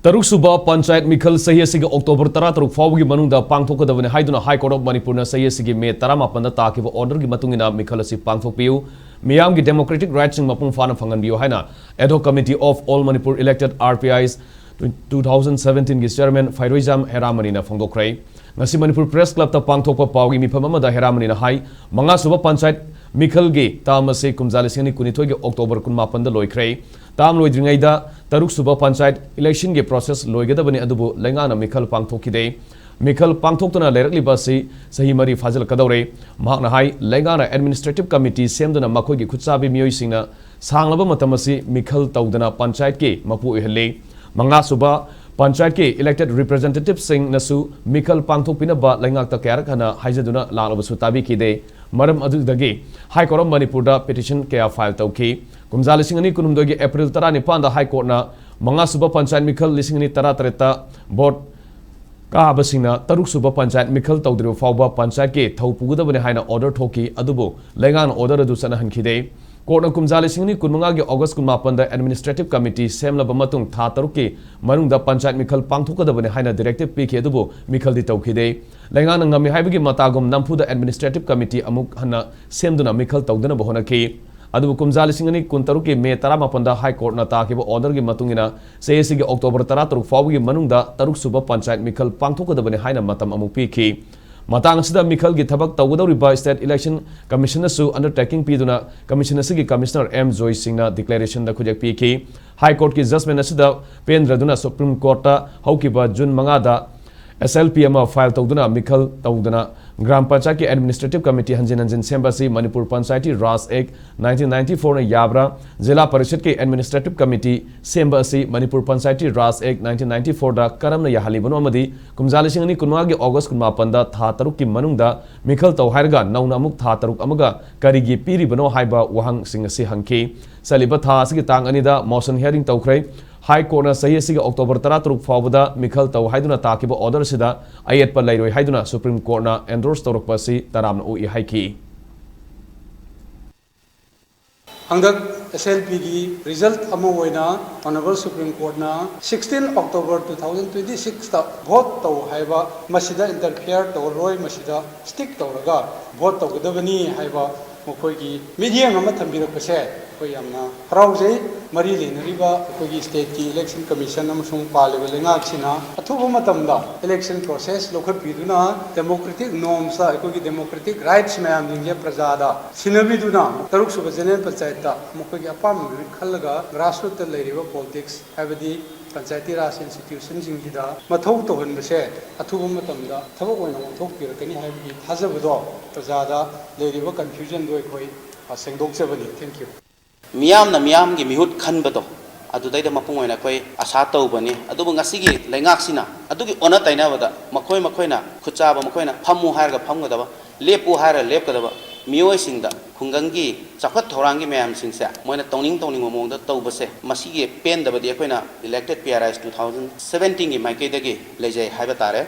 Taruk Suba Panchayat Meekhal Chahi Asigi October 13 fawgi manungda pangthokadabani haiduna High Court of Manipur na Chahi Asigi May 18 takiba order gi matungina Meekhal asi Pangthokpiyu miyamgi democratic rights sing mapung fana phanganbiyo haina ad hoc committee of all Manipur elected RPIs 2017 gi chairman Fairoizam Heramani na phongdokrai ngasi Manipur Press Club ta pangthokpa pawgi mifam amada Heramani na hai manga suba panchayat Meekhal gi tamase kumjalisini kunithoi gi October 18 da loikhrai tam loidringaida Taruk Suba Panchayat election ge process loigadabani adubu lengana Meekhal pangthokide Meekhal pangthoktuna leirakliba si sahi mari fazal kadawre mahakna hai lengana administrative committee semduna makhoi gi khutsabi miyoi singna sanglaba matamasi Meekhal tawdana panchayat ke mapu ihale manga suba panchayat ke elected representatives sing nasu Meekhal pangthokpina ba lengak ta kyarak hana haijaduna lalabasu tabi kide maram adudagi High Court of Manipur da petition kaya file tawki kumza lisingani kunumdogi April 19 da High Court na manga suba panchayat Meekhal lisingani 13 board Kabasina Taruk Suba Panchayat Meekhal tawdru fawba panchayat ke thawpugudabani haina order thoki adubu lengan order adu sana hankide court na kumza lisingani kunmanga ge August 18 da administrative committee semlaba matung tha taruki manungda panchayat Meekhal pangthokadabani haina directive piki adubu Meekhal di tawkide lengan ngami haibagi matagum nampuda administrative committee amuk hana semduna Meekhal tawdana bahonaki adubu kumza lisingani kuntaruki May 18 High Court na takiba order gi matungina Chahi Asigi October 13 fawgi manungda Taruk Suba Panchayat Meekhal pangthokadabani haina matam amuk piki matang sida Meekhal gi thabak tawgadawriba state election commissioner su undertaking piduna commissioner sigi commissioner M Joy Singh na declaration da khujak piki High Court ki judgment asida pendraduna Supreme Court ta haukiba June 5 da SLPM file tawduna Meekhal tawduna Gram Panchayat ki Administrative Committee Hanjin Sembasi Manipur Panchayati Ras Act 1994 na Yabra Zila Parishad ki Administrative Committee Sembasi Manipur Panchayati Ras Act 1994 da Karam na Yahalibano amadi kumjalisingani kunma gi August 18 da tha taruk ki manungda Meekhal tawhairga nauna amuk tha taruk amaga karigi piribano haiba wahang singasi hangki saliba tha asigi tang anida motion hearing tawkhrai High Court na Chahi Asigi October 13 fawbada Meekhal taw haiduna takiba order sida ayetpa lairoi haiduna Supreme Court na endorse tawrakpa si taramna ui haiki Handak SLP gi result ama hoina Honorable Supreme Court na 16 October 2026 ta vote taw haiba masida interfere taw roi masida stick tawraga vote tawgadabani haiba mokoigi media ama thambirakase koi amna haraujai mari lenariba koi state ki election commission amasung paliba lengak sina athuba matamda election process lokhat biduna democratic norms sa koi democratic rights mayam dingye prajada sinabiduna taruk suba general panchayat ta mokoi apam khallaga grassroots ta leiriba politics habadi panchayati raj institution jingida mathau to honbase athuba matamda thabak oina mathok pirakani habdi thajabado prajada leiriba confusion doi koi sengdokchabani thank you Miyamna miyamgi mihut khanbado adudaida mapung oina koi asa tawbani adubu ngasigi lengaksina adugi ona tainabada makoina khuchaba makoina phammu harga phamgadaba lepu hara lepkadaba miyoi singda khungangi chakhat thorangi mayam singsa moina tongning momongda tawbase masigi pendabadi akoina elected PRIs 2017 gi maikaidagi lejai haiba tare